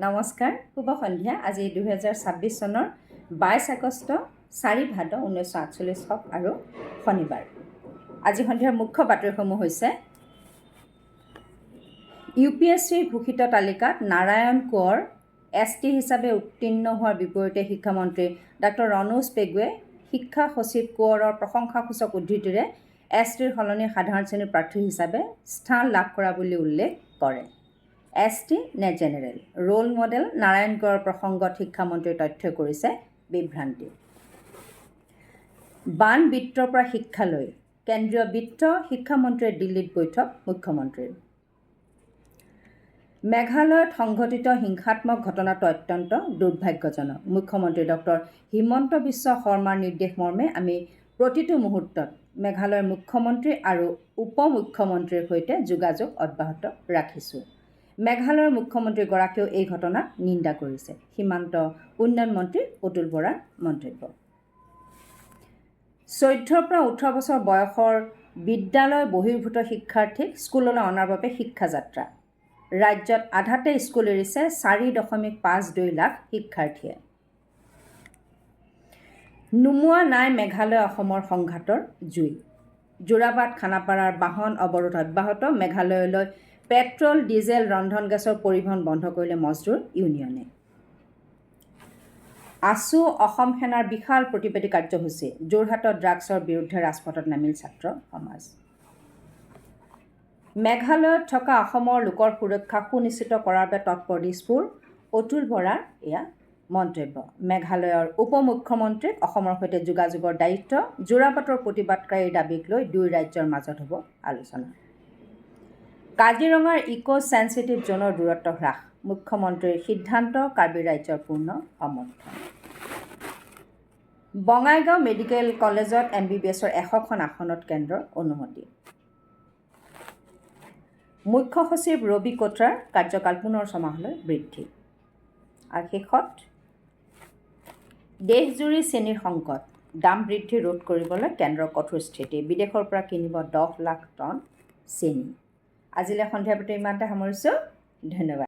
নমস্কাৰ, শুভ সন্ধ্যা। আজি 2026 চনৰ 22 আগষ্ট 4 ভাদ 1948 হক আৰু শনিবাৰ। আজি সন্ধিয়াৰ মুখ্য বাতৰিসমূহ হৈছে UPSCৰ ঘোষিত তালিকাত নাৰায়ণ কোঁৱৰ ST হিচাপে উত্তীৰ্ণ হোৱাৰ বিপৰীতে শিক্ষামন্ত্ৰী ডক্টৰ ৰণোজ পেগুৱে শিক্ষা সচিব কোঁৱৰৰ প্ৰশংসাসূচক উদ্ধৃতিৰে STৰ সলনি সাধাৰণ শ্ৰেণীৰ প্ৰাৰ্থী হিচাপে স্থান লাভ কৰা বুলি উল্লেখ কৰে। ST নে জেনেৰেল ৰোল মডেল নাৰায়ণ কোঁৱৰৰ প্ৰসংগত শিক্ষামন্ত্ৰীৰ তথ্যই কৰিছে বিভ্ৰান্তি। বান বিত্তৰ পৰা শিক্ষালৈ কেন্দ্ৰীয় বিত্ত শিক্ষামন্ত্ৰীৰ দিল্লীত বৈঠক মুখ্যমন্ত্ৰীৰ। মেঘালয়ত সংঘটিত হিংসাত্মক ঘটনাটো অত্যন্ত দুৰ্ভাগ্যজনক। মুখ্যমন্ত্ৰী ডক্টৰ হিমন্ত বিশ্ব শৰ্মাৰ নিৰ্দেশ মৰ্মে আমি প্ৰতিটো মুহূৰ্তত মেঘালয়ৰ মুখ্যমন্ত্ৰী আৰু উপ মুখ্যমন্ত্ৰীৰ সৈতে যোগাযোগ অব্যাহত ৰাখিছোঁ। মেঘালয়ৰ মুখ্যমন্ত্ৰীগৰাকীয়েও এই ঘটনাক নিন্দা কৰিছে। সীমান্ত উন্নয়ন মন্ত্ৰী অতুল বৰাৰ মন্তব্য। 14 পৰা 18 বছৰ বয়সৰ বিদ্যালয় বহিৰ্ভূত শিক্ষাৰ্থীক স্কুললৈ অনাৰ বাবে শিক্ষা যাত্ৰা। ৰাজ্যত আধাতে স্কুল এৰিছে 4.52 লাখ শিক্ষাৰ্থীয়ে। নুমুৱা নাই মেঘালয় অসমৰ সংঘাতৰ জুই। যোৰাবাট খানাপাৰাৰ বাহন অৱৰোধ অব্যাহত। মেঘালয়লৈ পেট্ৰল ডিজেল ৰন্ধন গেছৰ পৰিবহণ বন্ধ কৰিলে মজদুৰ ইউনিয়নে। আছু অসম সেনাৰ বিশাল প্ৰতিবাদী কাৰ্যসূচী। যোৰহাটত ড্ৰাগছৰ বিৰুদ্ধে ৰাজপথত নামিল ছাত্ৰ সমাজ। মেঘালয়ত থকা অসমৰ লোকৰ সুৰক্ষা সুনিশ্চিত কৰাৰ বাবে তৎপৰ দিছপুৰ অতুল বৰাৰ এয়া মন্তব্য। মেঘালয়ৰ উপ মুখ্যমন্ত্ৰীক অসমৰ সৈতে যোগাযোগৰ দায়িত্ব। যোৰাবাটৰ প্ৰতিবাদকাৰীৰ দাবীক লৈ দুই ৰাজ্যৰ মাজত হ'ব আলোচনা। কাজিৰঙাৰ ইক' চেঞ্চিটিভ জোনৰ দূৰত্ব হ্ৰাস। মুখ্যমন্ত্ৰীৰ সিদ্ধান্ত কাৰ্বি ৰাজ্যৰ পূৰ্ণ সমৰ্থন। বঙাইগাঁও মেডিকেল কলেজত MBBSৰ 100খন আসনত কেন্দ্ৰৰ অনুমতি। মুখ্য সচিব ৰবি কোট্ৰাৰ কাৰ্যকাল পুনৰ ছমাহলৈ বৃদ্ধি। আৰু শেষত দেশজুৰি চেনিৰ সংকট। দাম বৃদ্ধি ৰোধ কৰিবলৈ কেন্দ্ৰৰ কঠোৰ স্থিতি। বিদেশৰ পৰা কিনিব 10 লাখ টন চেনি। আজিলৈ সন্ধিয়া বাতৰি ইমানতে সামৰিছোঁ। ধন্যবাদ।